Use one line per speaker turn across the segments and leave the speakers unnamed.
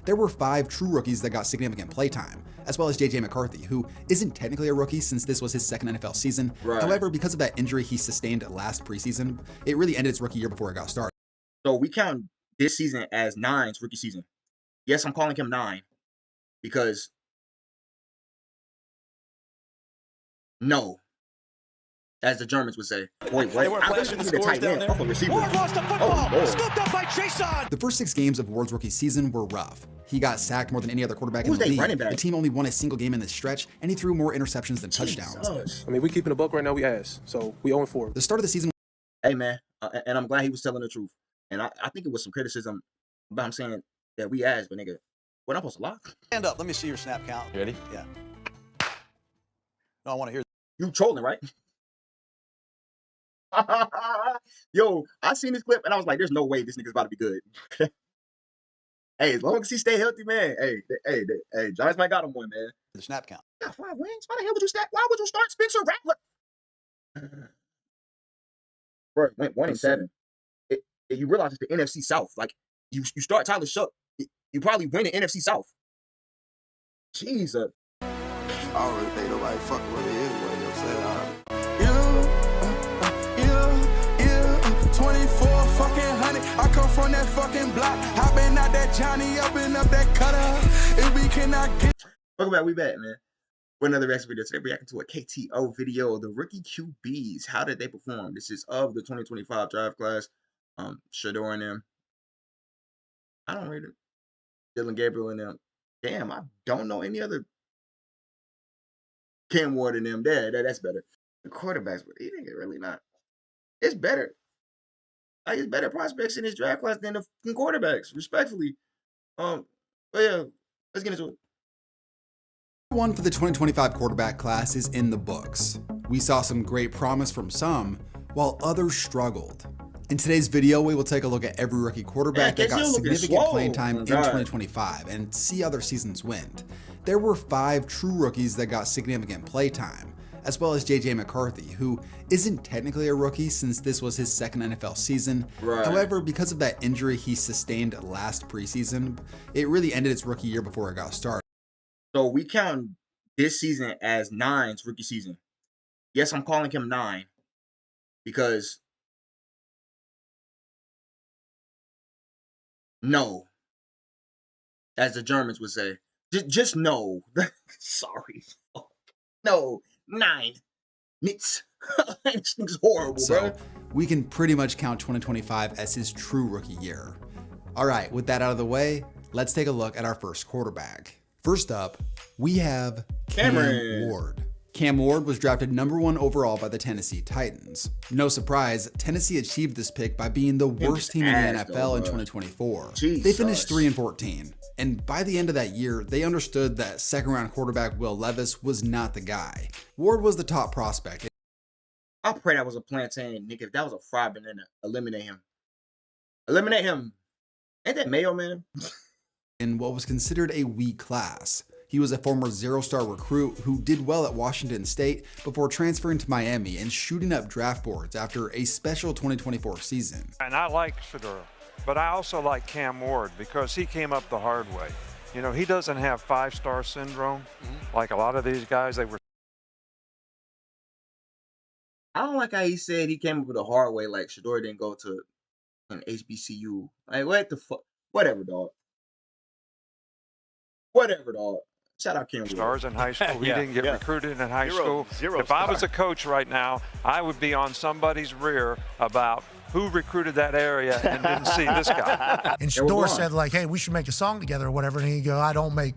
there were 5 true rookies that got significant playtime, as well as J.J. McCarthy, who isn't technically a rookie since this was his second NFL season.
Right.
However, because of that injury he sustained last preseason, it really ended his rookie year before it got started.
So we count this season as 9's rookie season. Yes, I'm calling him 9 because no, as the Germans would say. Wait, what? I'm going to be the tight end, off a receiver.
Ward lost the football.
Oh,
Scooped up by Jason.
The first 6 games of Ward's rookie season were rough. He got sacked more than any other quarterback in
Who's
the
they
league.
running back?
The team only won a single game in this stretch, and he threw more interceptions than touchdowns.
Jesus.
I mean, we keeping the buck right now. We ass, so we 0-4.
The start of the season.
Hey, man, and I'm glad he was telling the truth. And I think it was some criticism about him saying that we ass, but nigga, what I'm supposed to lie?
Stand up. Let me see your snap count.
You ready?
Yeah. No, I want to hear.
You trolling, right? Yo, I seen this clip and I was like, there's no way this nigga's about to be good. Hey, as long as he stay healthy, man. Hey, Giants might got him one, man.
The snap count.
Got 5 wins. Why the hell would you start? Why would you start Spencer Rattler? Bro, went 1-7. You realize it's the NFC South. Like you start Tyler Shook, you probably win the NFC South. Jesus.
I don't really think nobody fucking with me anyway, you know what I'm saying? 24 fucking hundred. I come from that fucking block. I been out that Johnny up and up that cutter. If we cannot get.
Welcome back, we back, man. With another reaction video. Today, reacting to a KTO video of the rookie QBs. How did they perform? This is of the 2025 draft class. Shador and them. I don't rate it. Dylan Gabriel and them. Damn, I don't know any other Cam Ward and them. That's better. The quarterbacks, but he didn't get really not. It's better. Like, it's better prospects in this draft class than the quarterbacks, respectfully. But yeah, let's get into it.
One for the 2025 quarterback class is in the books. We saw some great promise from some, while others struggled. In today's video, we will take a look at every rookie quarterback that got significant playing time in 2025 and see how their seasons went. There were 5 true rookies that got significant play time, as well as J.J. McCarthy, who isn't technically a rookie since this was his second NFL season.
Right.
However, because of that injury he sustained last preseason, it really ended its rookie year before it got started.
So we count this season as 9's rookie season. Yes, I'm calling him 9 because no, as the Germans would say, just no. Sorry, no, 9. Nits. This thing's horrible,
So
bro.
we can pretty much count 2025 as his true rookie year. All right, with that out of the way, let's take a look at our first quarterback. First up, we have Cam Ward. Cam Ward was drafted #1 overall by the Tennessee Titans. No surprise, Tennessee achieved this pick by being the worst team in the NFL in 2024. They finished 3-14, and by the end of that year, they understood that second-round quarterback Will Levis was not the guy. Ward was the top prospect.
I pray that was a plantain, Nick. If that was a fry banana, eliminate him. Eliminate him. Ain't that Mayo, man?
In what was considered a weak class. He was a former 0-star recruit who did well at Washington State before transferring to Miami and shooting up draft boards after a special 2024 season.
And I like Shador, but I also like Cam Ward because he came up the hard way. You know, he doesn't have 5-star syndrome like a lot of these guys. They were.
I don't like how he said he came up with a hard way, like Shador didn't go to an HBCU. Like, what the fuck? Whatever, dog. Whatever, dog. Shout out Cam Ward.
Stars in high school. He didn't get recruited in high school.
Zero
if I was a coach right now, I would be on somebody's rear about who recruited that area and didn't see this guy.
And Shador said, like, hey, we should make a song together or whatever. And he go, I don't make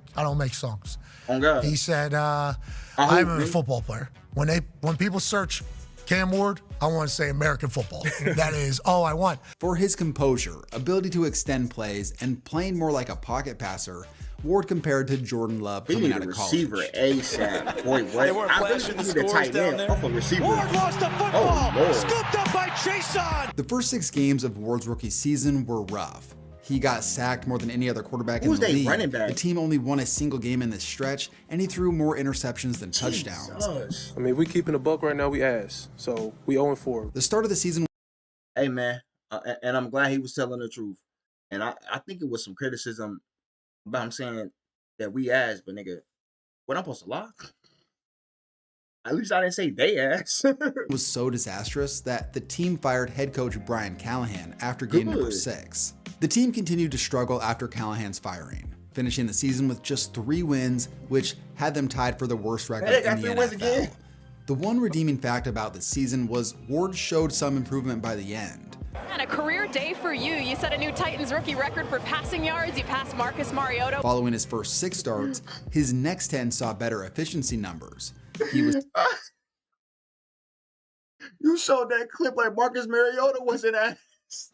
songs.
Oh God.
He said, I'm a football player. When people search Cam Ward, I want to say American football. That is all I want.
For his composure, ability to extend plays, and playing more like a pocket passer, Ward compared to Jordan Love coming out of college.
Receiver ASAP. Boy, what?
They weren't flashing the scores down there.
Receiver.
Ward lost the football.
Lord.
Scooped up by Jason.
The first 6 games of Ward's rookie season were rough. He got sacked more than any other quarterback in the league.
Running back?
The team only won a single game in this stretch, and he threw more interceptions than touchdowns.
I mean, we keeping the buck right now. We ass, so we 0-4.
The start of the season.
Hey, man, and I'm glad he was telling the truth. And I think it was some criticism But I'm saying that we ass, but nigga, what I'm supposed to lie? At least I didn't say they ass.
Was so disastrous that the team fired head coach Brian Callahan after game number 6. The team continued to struggle after Callahan's firing, finishing the season with just 3 wins, which had them tied for the worst record in the NFL. The one redeeming fact about the season was Ward showed some improvement by the end.
And a career day for you. You set a new Titans rookie record for passing yards. You passed Marcus Mariota.
Following his first 6 starts, his next 10 saw better efficiency numbers. He was.
You showed that clip like Marcus Mariota was an ass.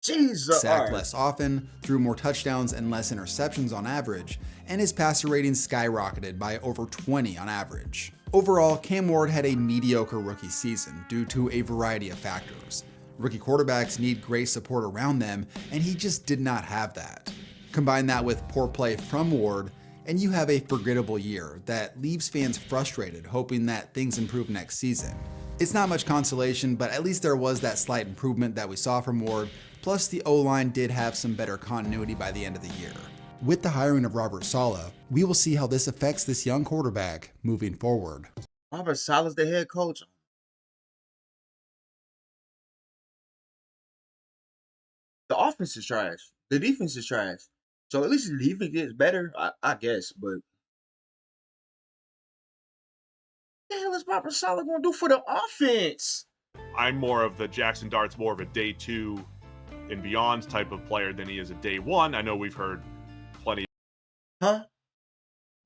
Jesus.
Sacked less often, threw more touchdowns and less interceptions on average, and his passer rating skyrocketed by over 20 on average. Overall, Cam Ward had a mediocre rookie season due to a variety of factors. Rookie quarterbacks need great support around them, and he just did not have that. Combine that with poor play from Ward, and you have a forgettable year that leaves fans frustrated, hoping that things improve next season. It's not much consolation, but at least there was that slight improvement that we saw from Ward, plus the O-line did have some better continuity by the end of the year. With the hiring of Robert Saleh, we will see how this affects this young quarterback moving forward.
Robert Saleh's the head coach. The offense is trash. The defense is trash. So at least the defense gets better, I guess. But what the hell is Robert Saleh going to do for the offense?
I'm more of the Jackson Dart's more of a day 2 and beyond type of player than he is a day 1. I know we've heard plenty.
Huh?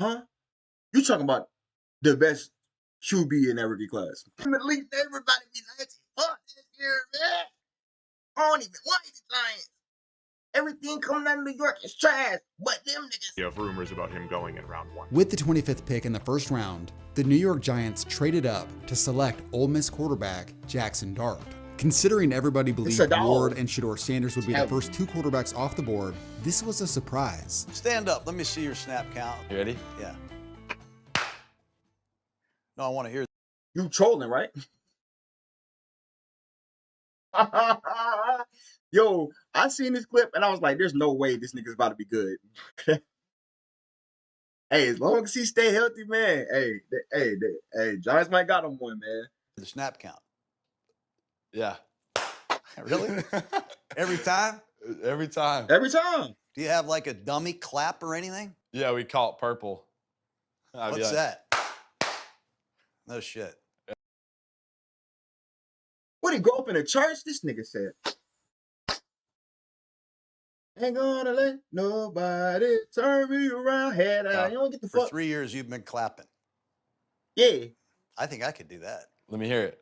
You talking about the best QB in that rookie class? At least everybody be like, fuck this year, man. I don't even like the Giants. Everything coming out of New York is trash, but them niggas.
You have rumors about him going in round 1.
With the 25th pick in the first round, the New York Giants traded up to select Ole Miss quarterback Jackson Dart. Considering everybody believed Ward and Shedeur Sanders would be the first 2 quarterbacks off the board, this was a surprise.
Stand up. Let me see your snap count.
You ready?
Yeah. No, I want to hear.
You trolling, right? Yo, I seen this clip and I was like, there's no way this nigga's about to be good. Hey, as long as he stay healthy, man. Hey, Giants might got him one, man.
The snap count.
Yeah.
Really? Every time?
Every time.
Every time.
Do you have like a dummy clap or anything?
Yeah, we call it purple.
What's that? No shit.
What, he grow up in a church? This nigga said. Ain't gonna let nobody turn me around. Head out. You don't get the fuck.
For 3 years, you've been clapping.
Yeah.
I think I could do that.
Let me hear it.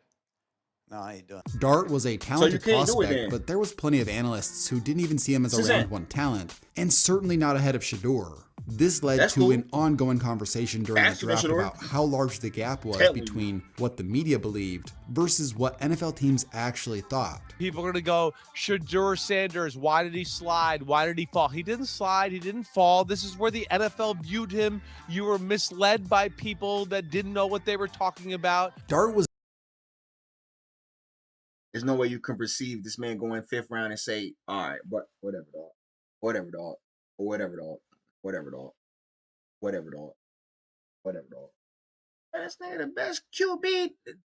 No, I ain't doing it.
Dart was a talented prospect, but there was plenty of analysts who didn't even see him as a round 1 talent, and certainly not ahead of Shedeur. This led to an ongoing conversation during the draft about how large the gap was between what the media believed versus what NFL teams actually thought.
People are going to go, Shedeur Sanders, why did he slide? Why did he fall? He didn't slide. He didn't fall. This is where the NFL viewed him. You were misled by people that didn't know what they were talking about.
Dart was.
There's no way you can perceive this man going 5th round and say, all right, but whatever, dog. Whatever, dog. Whatever, dog. Whatever, dog. Whatever, dog. Whatever, dog. That's not the best QB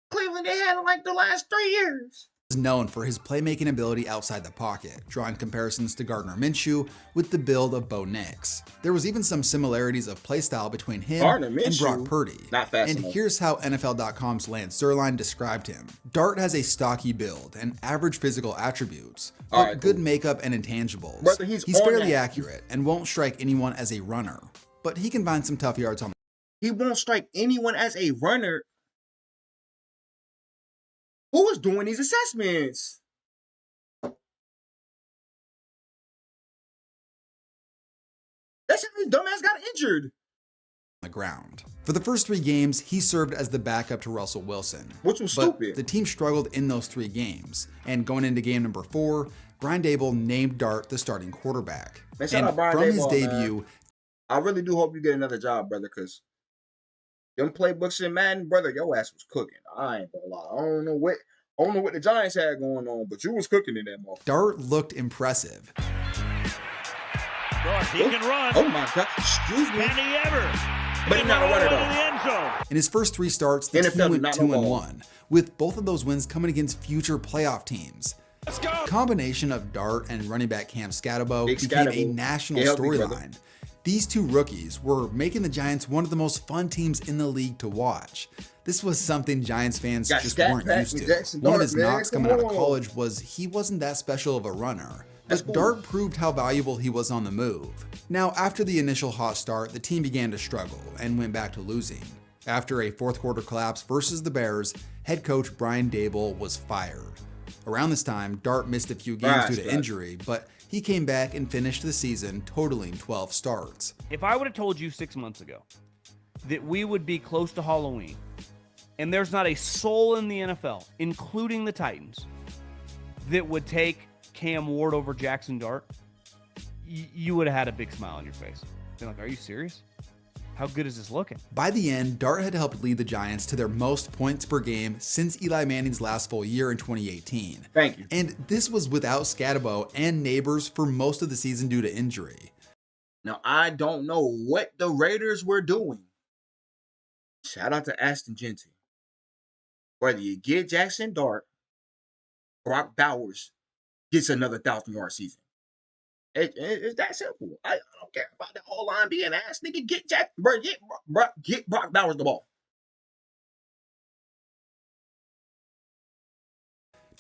Cleveland they had in like the last 3 years.
Known for his playmaking ability outside the pocket, drawing comparisons to Gardner Minshew with the build of Bo Nix. There was even some similarities of playstyle between him and Brock Purdy. And here's how NFL.com's Lance Zierlein described him. Dart has a stocky build and average physical attributes, but good makeup and intangibles.
Brother, he's
fairly accurate and won't strike anyone as a runner, but he can find some tough yards on the.
He won't strike anyone as a runner. Who was doing these assessments? That's how his dumbass got injured.
The ground. For the first 3 games, he served as the backup to Russell Wilson.
Which was stupid.
The team struggled in those 3 games, and going into game number 4, Brian Daboll named Dart the starting quarterback.
Man, shout out Brian Daboll,
his debut,
man. I really do hope you get another job, brother, because them playbooks in Madden, brother, your ass was cooking. I ain't gonna lie. I don't know what. I don't know what the Giants had going on, but you was cooking in that motherfucker.
Dart looked impressive.
He can run.
Oh my God! Excuse me.
Can he ever?
But he's not a runner
To the
though.
end zone.
In his first 3 starts, the
NFL
team
did
went
not
2-1, with both of those wins coming against future playoff teams.
Let's go.
The combination of Dart and running back Cam Scatabo
Big
became a
Scatabo.
national
Get healthy, brother.
storyline. These 2 rookies were making the Giants one of the most fun teams in the league to watch. This was something Giants fans
Got
just
Scat
weren't
Pack
used
and
to.
Jackson
One of
Dart,
his
man.
knocks
Come
coming out of
on.
college was he wasn't that special of a runner.
That's
But
cool.
Dart proved how valuable he was on the move. Now, after the initial hot start, the team began to struggle and went back to losing. After a fourth quarter collapse versus the Bears, head coach Brian Dable was fired. Around this time, Dart missed a few games due to injury, but he came back and finished the season totaling 12 starts.
If I would have told you 6 months ago that we would be close to Halloween, and there's not a soul in the NFL, including the Titans, that would take Cam Ward over Jackson Dart, you would have had a big smile on your face. Been like, are you serious? How good is this looking?
By the end, Dart had helped lead the Giants to their most points per game since Eli Manning's last full year in 2018.
Thank you.
And this was without Scatabo and Neighbors for most of the season due to injury.
Now, I don't know what the Raiders were doing. Shout out to Aston Genty. Whether you get Jackson Dart, Brock Bowers gets another 1,000-yard season. It's that simple. I don't care about the whole line being ass. Nigga, get Brock Bowers the ball.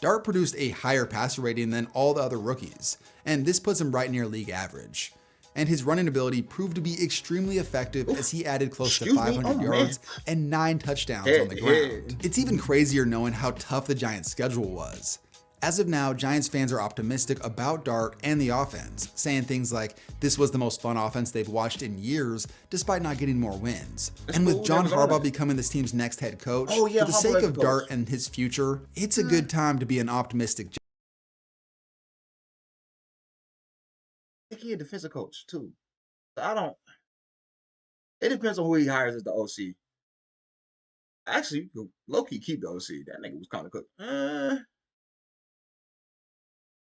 Dart produced a higher passer rating than all the other rookies, and this puts him right near league average. And his running ability proved to be extremely effective as he added close to 500 yards and 9 touchdowns on the ground. It's even crazier knowing how tough the Giants' schedule was. As of now, Giants fans are optimistic about Dart and the offense, saying things like this was the most fun offense they've watched in years, despite not getting more wins. And with John Harbaugh becoming this team's next head coach, for the sake of Dart and his future, it's a good time to be an optimistic.
I think he's a defensive coach too. It depends on who he hires as the OC. Actually, low-key keep the OC. That nigga was kind of cooked.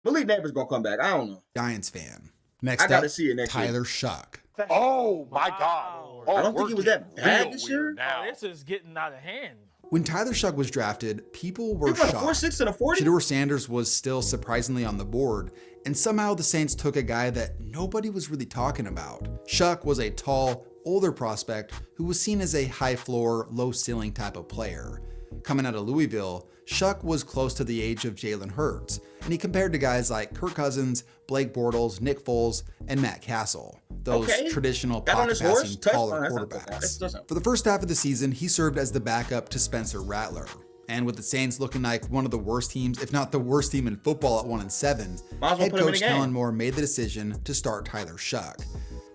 Believe Neighbors gonna come back. I don't know.
Giants fan. Next
I gotta
up,
see it next
Tyler
year.
Shuck.
Oh my God!
I don't think he was that bad this year.
Now this is getting out of hand.
When Tyler Shuck was drafted, people were
He went
shocked.
4.6 and a 40.
Shedeur Sanders was still surprisingly on the board, and somehow the Saints took a guy that nobody was really talking about. Shuck was a tall, older prospect who was seen as a high floor, low ceiling type of player. Coming out of Louisville, Shuck was close to the age of Jalen Hurts, and he compared to guys like Kirk Cousins, Blake Bortles, Nick Foles, and Matt Castle, those traditional pocket-passing, taller quarterbacks. For the first half of the season, he served as the backup to Spencer Rattler. And with the Saints looking like one of the worst teams, if not the worst team in football at 1-7, head coach Kellen Moore made the decision to start Tyler Shuck.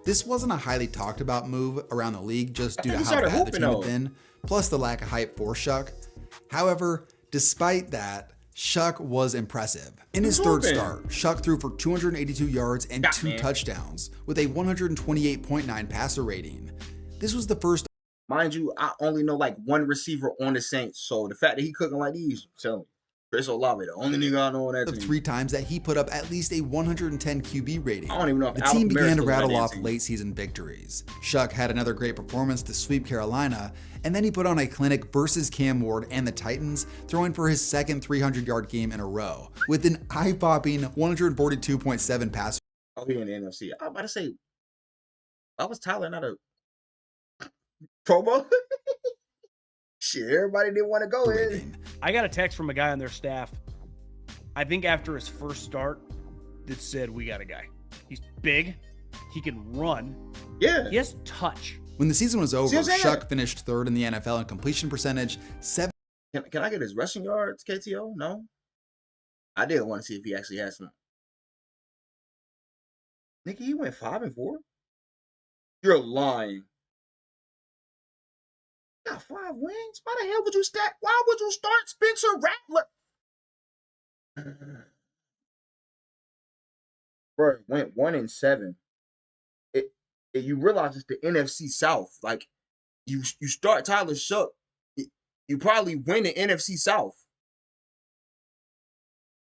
This wasn't a highly talked about move around the league just due to how bad the team had been, plus the lack of hype for Shuck. However, despite that, Shuck was impressive. In his third start, Shuck threw for 282 yards and 2 touchdowns with a 128.9 passer rating. This was the first.
Mind you, I only know like one receiver on the Saints, so the fact that he cooking like these, tell me. Chris Olave, the only nigga I know on that team.
3 times that he put up at least a 110 QB rating.
I don't even know if
the team began to rattle off late season victories. Shuck had another great performance to sweep Carolina, and then he put on a clinic versus Cam Ward and the Titans, throwing for his second 300-yard game in a row, with an eye-popping 142.7 passer.
Oh, he in the NFC. I was about to say, why was Tyler not a Pro Bowl? Shit, everybody didn't want to go in.
I got a text from a guy on their staff, I think after his first start, that said, we got a guy. He's big. He can run.
Yeah.
He has touch.
When the season was over, Shuck finished third in the NFL in completion percentage.
Can I get his rushing yards, KTO? No? I did want to see if he actually had some. Nigga, he went 5-4? You're lying. Got 5 wins? Why the hell would you start? Why would you start Spencer Rattler? Bro, went 1-7. You realize it's the NFC South. Like, you start Tyler Shuck, you probably win the NFC South.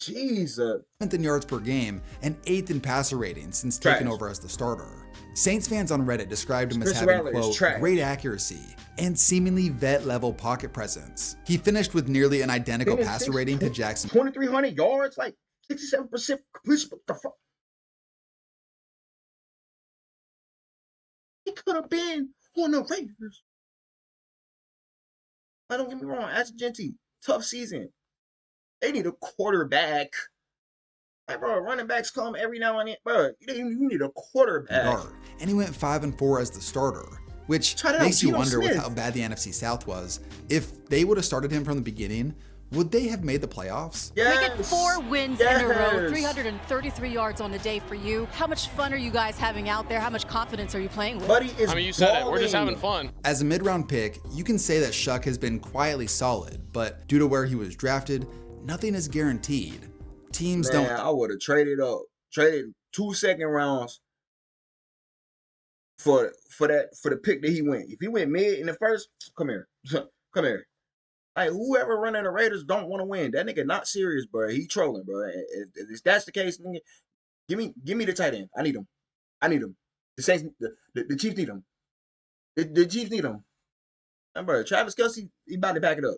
Jesus.
7th in yards per game and 8th in passer rating since taking over as the starter. Saints fans on Reddit described him as having, quote, great accuracy and seemingly vet-level pocket presence. He finished with nearly an identical passer rating to Jackson.
2,300 yards, like 67% completion. What the fuck? He could have been on the Raiders. Don't get me wrong, Acegodmanagement, tough season. They need a quarterback. Like, bro, running backs come every now and then. Bro, you need a quarterback.
And he went 5-4 as the starter, which makes you wonder with how bad the NFC South was. If they would have started him from the beginning, would they have made the playoffs?
We get 4 wins in a row, 333 yards on the day for you. How much fun are you guys having out there? How much confidence are you playing with?
Buddy is
you said it. We're just having fun.
As a mid-round pick, you can say that Shuck has been quietly solid, but due to where he was drafted, nothing is guaranteed. Teams don't.
I would have traded 2 second rounds for the pick that he went. If he went mid in the first, come here. Like, whoever running the Raiders don't want to win. That nigga not serious, bro. He trolling, bro. If that's the case, nigga, give me the tight end. I need him. The Saints, the Chiefs need him. The Chiefs need him. And bro, Travis Kelce, he about to back it up.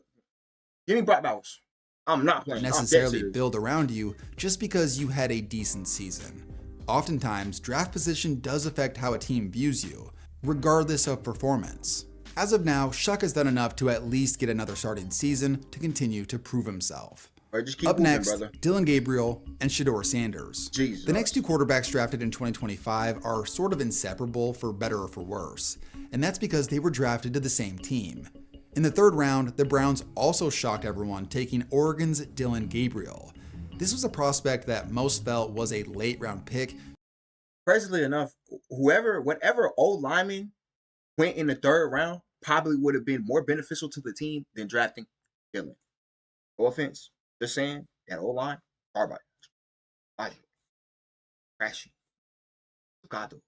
Give me Brock Bowers. I'm not playing.
Necessarily build around you just because you had a decent season. Oftentimes, draft position does affect how a team views you, regardless of performance. As of now, Shuck has done enough to at least get another starting season to continue to prove himself. Up next, Dillon Gabriel and Shedeur Sanders. The next 2 quarterbacks drafted in 2025 are sort of inseparable for better or for worse, and that's because they were drafted to the same team. In the 3rd round, the Browns also shocked everyone, taking Oregon's Dillon Gabriel. This was a prospect that most felt was a late round pick.
Crazily enough, whatever old lineman went in the 3rd round probably would have been more beneficial to the team than drafting Dillon. No offense, just saying that old line, hard body, crashy, Bocado.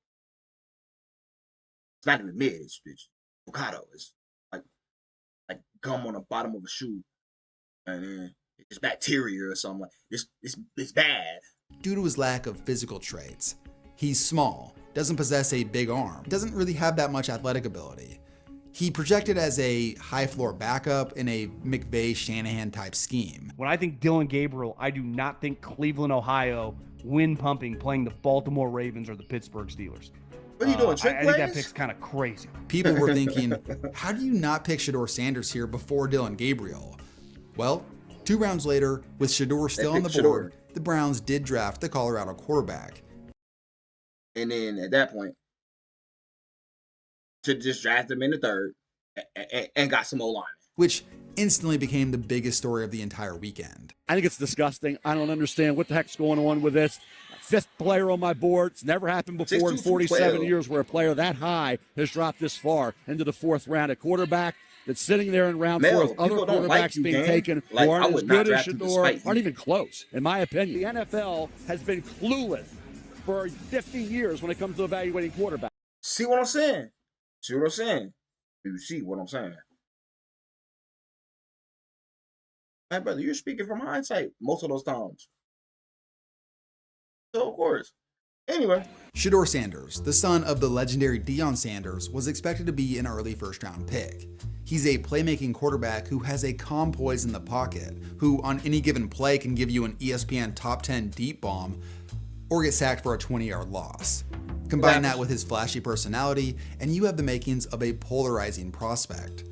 It's not even mid. It's Bocado. It's like gum on the bottom of a shoe, and then it's bacteria or something. Like it's bad.
Due to his lack of physical traits, he's small, doesn't possess a big arm, doesn't really have that much athletic ability. He projected as a high floor backup in a McVay-Shanahan type scheme.
When I think Dillon Gabriel, I do not think Cleveland, Ohio, wind pumping, playing the Baltimore Ravens or the Pittsburgh Steelers.
What are you doing, trick
I think that pick's kind of crazy.
People were thinking, how do you not pick Shedeur Sanders here before Dillon Gabriel? Well, 2 rounds later, with Shedeur still on the board, the Browns did draft the Colorado quarterback.
And then at that point, to just draft him in the 3rd and got some O-line.
Which instantly became the biggest story of the entire weekend.
I think it's disgusting. I don't understand what the heck's going on with this. 5th player on my board. It's never happened before in 47 years where a player that high has dropped this far into the 4th round. A quarterback that's sitting there in round 4 with other quarterbacks being taken who aren't as good as Shedeur, aren't even close, in my opinion. The NFL has been clueless for 50 years when it comes to evaluating quarterbacks.
See what I'm saying? You see what I'm saying? My brother, you're speaking from hindsight most of those times. So, of course. Anyway.
Shedeur Sanders, the son of the legendary Deion Sanders, was expected to be an early 1st round pick. He's a playmaking quarterback who has a calm poise in the pocket, who on any given play can give you an ESPN top 10 deep bomb or get sacked for a 20-yard loss. Combine that with his flashy personality, and you have the makings of a polarizing prospect.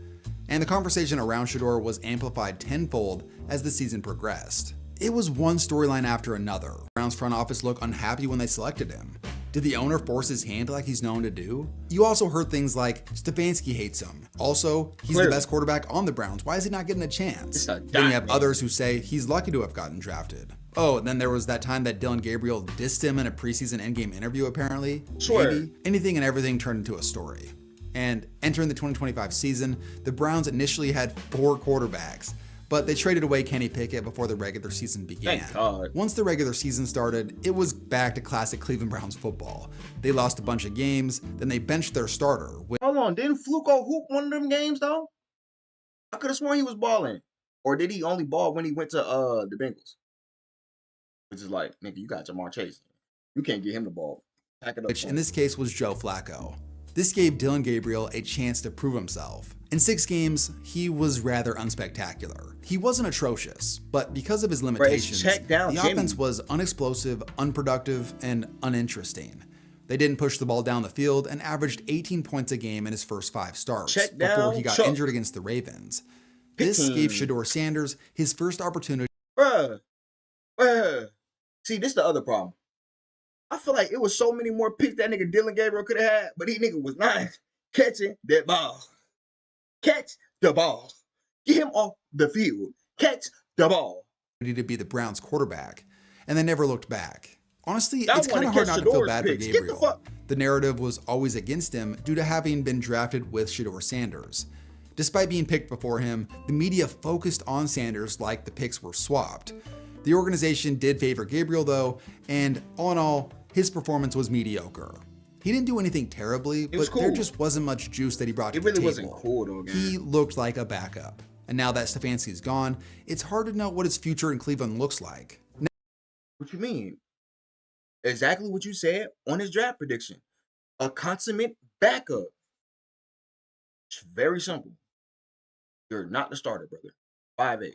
And the conversation around Shedeur was amplified tenfold as the season progressed. It was one storyline after another. Browns front office looked unhappy when they selected him. Did the owner force his hand like he's known to do? You also heard things like Stefanski hates him. Also, he's the best quarterback on the Browns. Why is he not getting a chance? Then you have others who say he's lucky to have gotten drafted. Oh, and then there was that time that Dillon Gabriel dissed him in a preseason endgame interview, apparently. Maybe. Anything and everything turned into a story. And entering the 2025 season, the Browns initially had 4 quarterbacks, but they traded away Kenny Pickett before the regular season began.
Thank God.
Once the regular season started, it was back to classic Cleveland Browns football. They lost a bunch of games, then they benched their starter.
Hold on, didn't Fluco hoop one of them games though? I could have sworn he was balling. Or did he only ball when he went to the Bengals? Which is like, nigga, you got Jamar Chase. You can't get him the ball. Pack it up.
Which in this case was Joe Flacco. This gave Dillon Gabriel a chance to prove himself. In 6 games, he was rather unspectacular. He wasn't atrocious, but because of his limitations, the offense was unexplosive, unproductive, and uninteresting. They didn't push the ball down the field and averaged 18 points a game in his first 5 starts before he got injured against the Ravens. This gave Shedeur Sanders his first opportunity.
Bruh. See, this is the other problem. I feel like it was so many more picks that nigga Dillon Gabriel could have had, but he nigga was not catching that ball. Catch the ball. Get him off the field. Catch the ball.
To be the Browns quarterback, and they never looked back. Honestly, it's kind of hard not to feel bad for Gabriel. The narrative was always against him due to having been drafted with Shedeur Sanders. Despite being picked before him, the media focused on Sanders like the picks were swapped. The organization did favor Gabriel though, and all in all, his performance was mediocre. He didn't do anything terribly, but there just wasn't much juice that he brought to the table. It really wasn't cool though, man. He looked like a backup. And now that Stefanski's gone, it's hard to know what his future in Cleveland looks like.
What you mean? Exactly what you said on his draft prediction. A consummate backup. It's very simple. You're not the starter, brother. 5'8".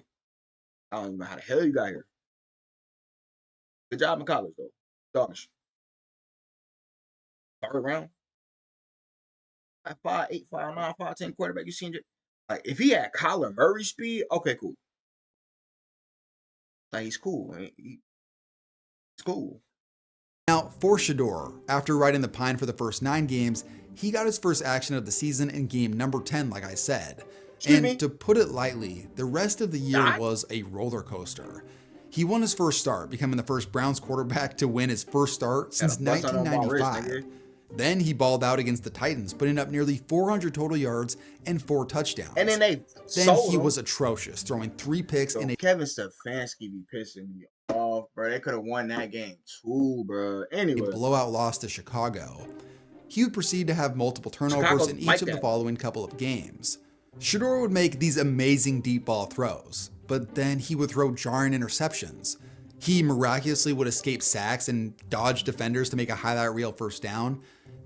I don't even know how the hell you got here. Good job in college, though. Dogish. 3rd round. 5'8", 5'9", 5'10" quarterback. You seen it? Like, if he had Kyler Murray speed, okay, cool. Like, he's cool. He's cool.
Now, for Shedeur, after riding the pine for the first 9 games, he got his first action of the season in game number 10, like I said. And to put it lightly, the rest of the year was a roller coaster. He won his first start, becoming the first Browns quarterback to win his first start since 1995. Then he balled out against the Titans, putting up nearly 400 total yards and 4 touchdowns.
And then
he was atrocious, throwing 3 picks in a...
Kevin Stefanski be pissing me off, bro. They could have won that game too, bro. Anyway.
A blowout loss to Chicago. He would proceed to have multiple turnovers in each of the following couple of games. Shedeur would make these amazing deep ball throws, but then he would throw jarring interceptions. He miraculously would escape sacks and dodge defenders to make a highlight reel first down.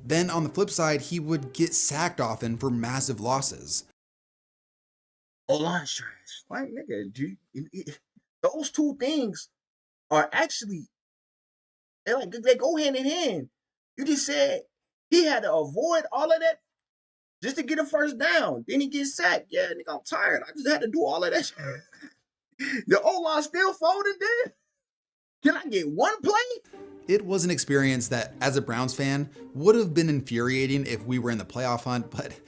Then on the flip side, he would get sacked often for massive losses.
O-line's trash. Like, nigga, those two things are actually, they go hand in hand. You just said he had to avoid all of that just to get a first down. Then he gets sacked. Yeah, nigga, I'm tired. I just had to do all of that shit. The O-line still folded there? Can I get one play?
It was an experience that, as a Browns fan, would have been infuriating if we were in the playoff hunt, but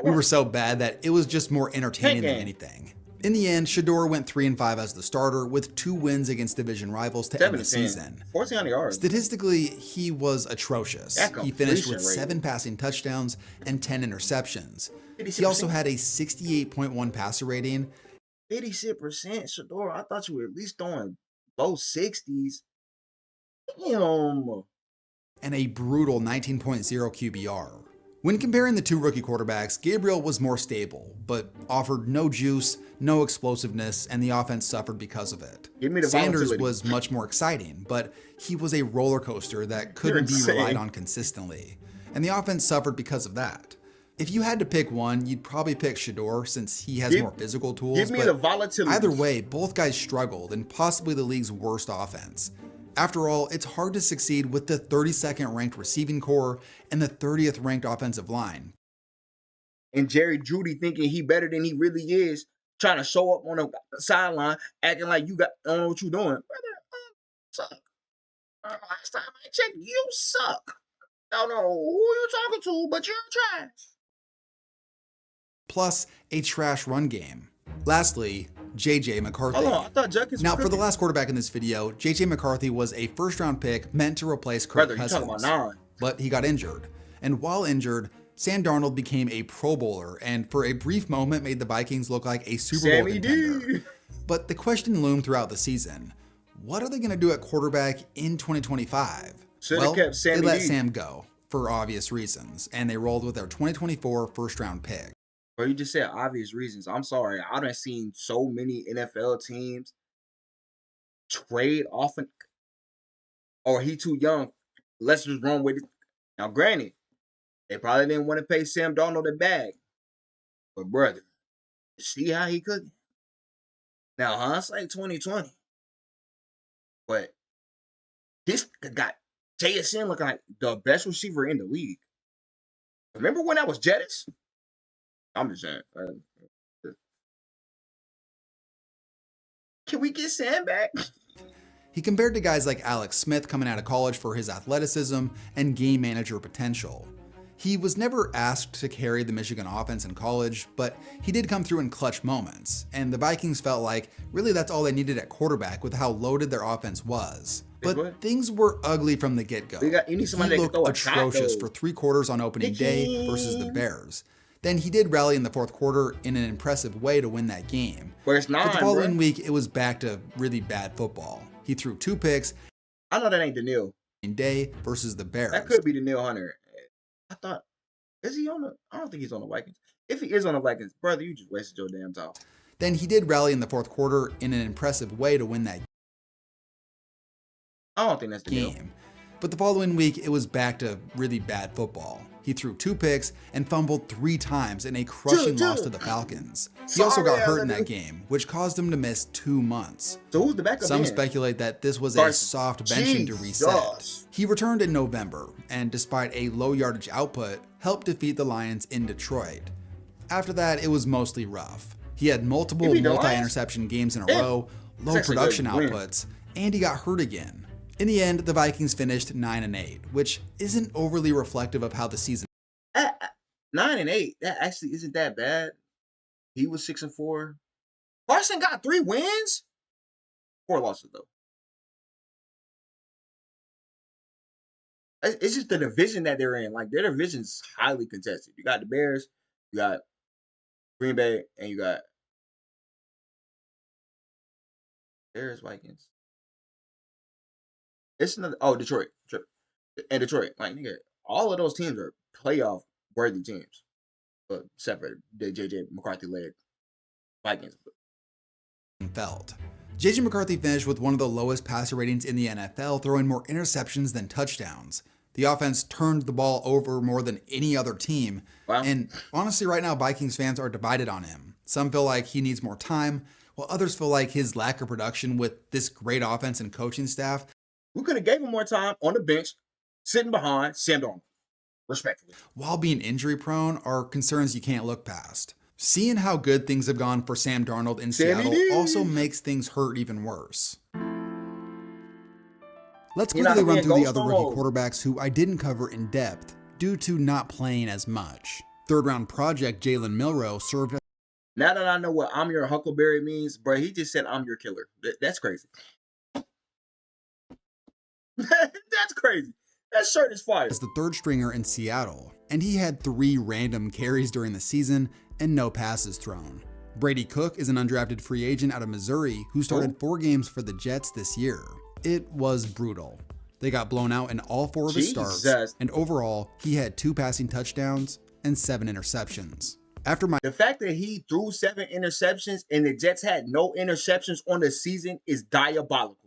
we were so bad that it was just more entertaining than anything. In the end, Shedeur went 3-5 as the starter with 2 wins against division rivals to end the season.
14 yards.
Statistically, he was atrocious. He finished with 7 passing touchdowns and 10 interceptions. 86%. He also had a 68.1 passer rating.
86%, Shedeur. I thought you were at least throwing low 60s. Damn.
And a brutal 19.0 QBR. When comparing the 2 rookie quarterbacks, Gabriel was more stable, but offered no juice, no explosiveness, and the offense suffered because of it. Sanders was much more exciting, but he was a roller coaster that couldn't be relied on consistently, and the offense suffered because of that. If you had to pick one, you'd probably pick Shedeur since he has more physical tools,
give me the volatility.
Either way, both guys struggled in possibly the league's worst offense. After all, it's hard to succeed with the 32nd ranked receiving core and the 30th ranked offensive line.
And Jerry Jeudy thinking he better than he really is, trying to show up on the sideline, acting like you don't know what you're doing. Brother, suck. Last time I checked, you suck. Don't know who you're talking to, but you're trash.
Plus, a trash run game. Lastly, J.J. McCarthy.
Hold on, I thought Judkins
now, for the last quarterback in this video, J.J. McCarthy was a first-round pick meant to replace Kirk Cousins, but he got injured. And while injured, Sam Darnold became a Pro Bowler and for a brief moment made the Vikings look like a Super Bowl contender. But the question loomed throughout the season. What are they going to do at quarterback in 2025? They let Sam go for obvious reasons, and they rolled with their 2024 first-round pick.
Bro, you just said obvious reasons. I'm sorry. I done seen so many NFL teams trade off. or he too young. Let's just run with it. Now, granted, they probably didn't want to pay Sam Darnold the bag. But, brother, see how he cooking? Now, hindsight 2020. But this got JSN looking like the best receiver in the league. Remember when that was Jettis? I'm just saying. Can we get Sam back?
He compared to guys like Alex Smith coming out of college for his athleticism and game manager potential. He was never asked to carry the Michigan offense in college, but he did come through in clutch moments, and the Vikings felt like really that's all they needed at quarterback with how loaded their offense was. But things were ugly from the get-go.
You need somebody
he
that can
looked
throw a
atrocious
shot,
for 3 quarters on opening day versus the Bears. Then he did rally in the 4th quarter in an impressive way to win that game.
But it's not.
But the following week, it was back to really bad football. He threw 2 picks.
I know that ain't Daniil.
Day versus the Bears.
That could be Daniil Hunter. I thought, is he on the? I don't think he's on the Vikings. If he is on the Vikings, brother, you just wasted your damn time.
Then he did rally in the 4th quarter in an impressive way to win that
I don't think that's the
game. But the following week, it was back to really bad football. He threw 2 picks and fumbled 3 times in a crushing loss to the Falcons. He also got hurt in that game, which caused him to miss 2 months.
So who's the backup?
Some speculate that this was a soft benching to reset. He returned in November, and despite a low yardage output, helped defeat the Lions in Detroit. After that, it was mostly rough. He had multiple multi-interception games in a row, low production outputs, and he got hurt again. In the end, the Vikings finished 9-8, which isn't overly reflective of how the season.
9-8, that actually isn't that bad. He was 6-4. Carson got 3 wins, 4 losses though. It's just the division that they're in. Like their division's highly contested. You got the Bears, you got Green Bay, and you got Bears, Vikings. It's another. Oh, Detroit. And Detroit. Like, nigga, all of those teams are playoff worthy teams. Except for the JJ McCarthy led Vikings.
JJ McCarthy finished with one of the lowest passer ratings in the NFL, throwing more interceptions than touchdowns. The offense turned the ball over more than any other team. Wow. And honestly, right now, Vikings fans are divided on him. Some feel like he needs more time, while others feel like his lack of production with this great offense and coaching staff.
We could have gave him more time on the bench, sitting behind Sam Darnold, respectfully.
While being injury prone are concerns you can't look past. Seeing how good things have gone for Sam Darnold in Seattle also makes things hurt even worse. Let's quickly run through the other rookie quarterbacks who I didn't cover in depth due to not playing as much. 3rd round project Jalen Milroe served as.
Now that I know what I'm your Huckleberry means, bro, he just said I'm your killer. That's crazy. That's crazy. That shirt is fire.
As the 3rd stringer in Seattle, and he had 3 random carries during the season and no passes thrown. Brady Cook is an undrafted free agent out of Missouri who started 4 games for the Jets this year. It was brutal. They got blown out in all 4 of his starts, and overall, he had 2 passing touchdowns and 7 interceptions.
The fact that he threw 7 interceptions and the Jets had no interceptions on the season is diabolical.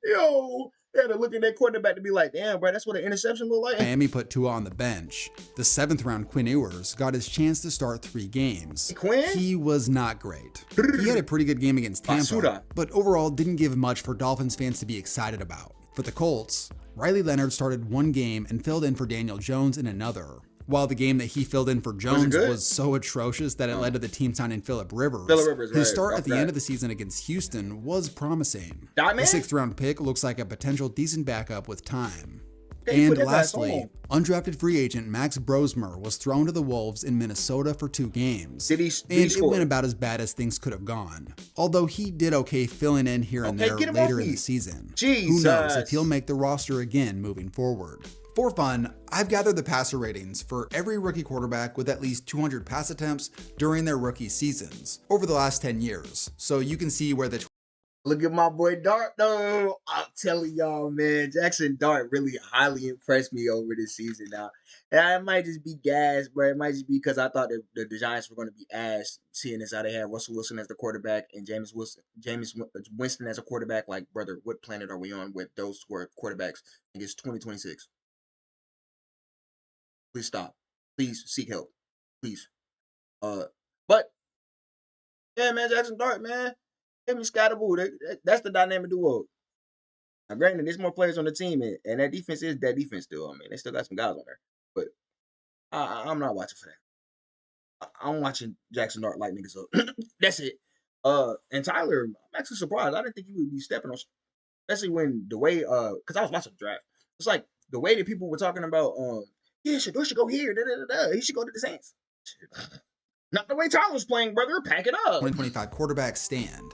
Yo, they had to look at that quarterback to be like, damn, bro, that's what an interception look like.
Miami put Tua on the bench. The 7th round Quinn Ewers got his chance to start 3 games. He was not great. He had a pretty good game against Tampa, but overall didn't give much for Dolphins fans to be excited about. For the Colts, Riley Leonard started 1 game and filled in for Daniel Jones in another. While the game that he filled in for Jones was so atrocious that it led to the team signing Phillip Rivers. His start at the end of the season against Houston was promising. The 6th round pick looks like a potential decent backup with time. And lastly, undrafted free agent Max Brosmer was thrown to the Wolves in Minnesota for 2 games.
And
it went about as bad as things could have gone. Although he did okay filling in here and there later in the season. Who knows if he'll make the roster again moving forward. For fun, I've gathered the passer ratings for every rookie quarterback with at least 200 pass attempts during their rookie seasons over the last 10 years, so you can see where the
Look at my boy Dart, though. I'm telling y'all, man, Jackson Dart really highly impressed me over this season now. And it might just be gas, but it might just be because I thought that the Giants were going to be ass, seeing as how they had Russell Wilson as the quarterback and Jameis Winston as a quarterback. Like, brother, what planet are we on with those two quarterbacks? I think it's 2026. Please stop. Please seek help. Please. But yeah, man, Jackson Dart, man. Him and Scottaboo, that's the dynamic duo. Now, granted, there's more players on the team, and that defense is that defense still. I mean, they still got some guys on there, but I'm not watching for that. I'm watching Jackson Dart light niggas up. That's it. And Tyler, I'm actually surprised. I didn't think he would be stepping on, especially when the way, because I was watching the draft. It's like the way that people were talking about, yeah, Shador should go here. He should go to the Saints. Not the way Tyler's playing, brother. Pack it up.
2025 quarterbacks stand.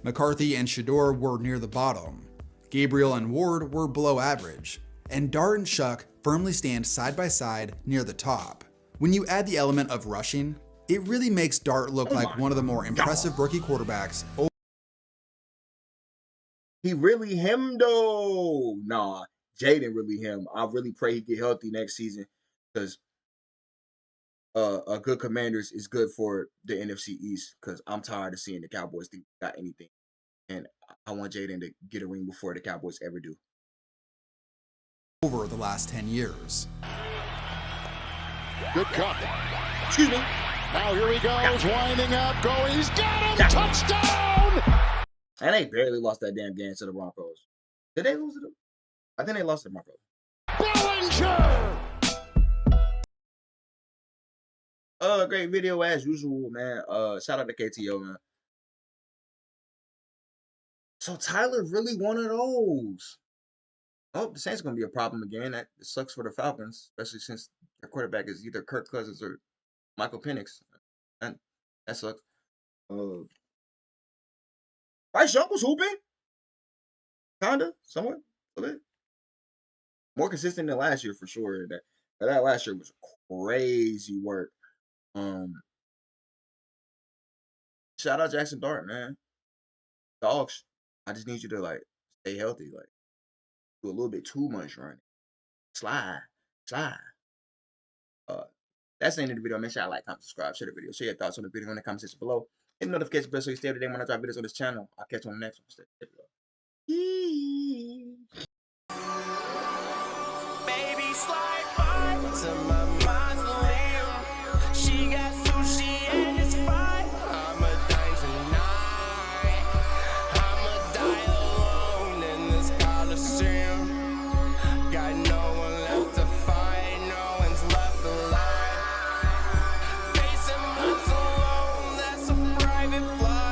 McCarthy and Shador were near the bottom. Gabriel and Ward were below average. And Dart and Shuck firmly stand side by side near the top. When you add the element of rushing, it really makes Dart look like one of the more impressive rookie quarterbacks.
He really him though. Nah, Jaden really him. I really pray he get healthy next season because a good Commanders is good for the NFC East because I'm tired of seeing the Cowboys think they got anything. And I want Jaden to get a ring before the Cowboys ever do.
Over the last 10 years.
Good cut.
Excuse me.
Now here he goes, winding up, going. He's got him. Touchdown.
And they barely lost that damn game to the Broncos. Did they lose it? I think they lost to the Broncos.
Bellinger.
Great video as usual, man. Shout out to KTO, man. So Tyler really one of those. Oh, the Saints are gonna be a problem again. That sucks for the Falcons, especially since their quarterback is either Kirk Cousins or Michael Penix. And that sucks. Bryce Young was hooping. Kinda, somewhat, a little bit. More consistent than last year for sure. That last year was crazy work. Shout out Jackson Dart, man. Dogs, I just need you to like stay healthy, like do a little bit too much running. Slide. That's the end of the video. Make sure I like, comment, subscribe, share the video, share your thoughts on the video in the comment section below. Hit the notification bell so you stay up to date when I drop videos on this channel. I'll catch you on the next one.
Baby, slide by to my mausoleum. She got sushi and it's fine. I'ma die tonight. I'ma die alone in this Coliseum. Got no one left to fight, no one's left alive. Facing months alone, that's a private flight.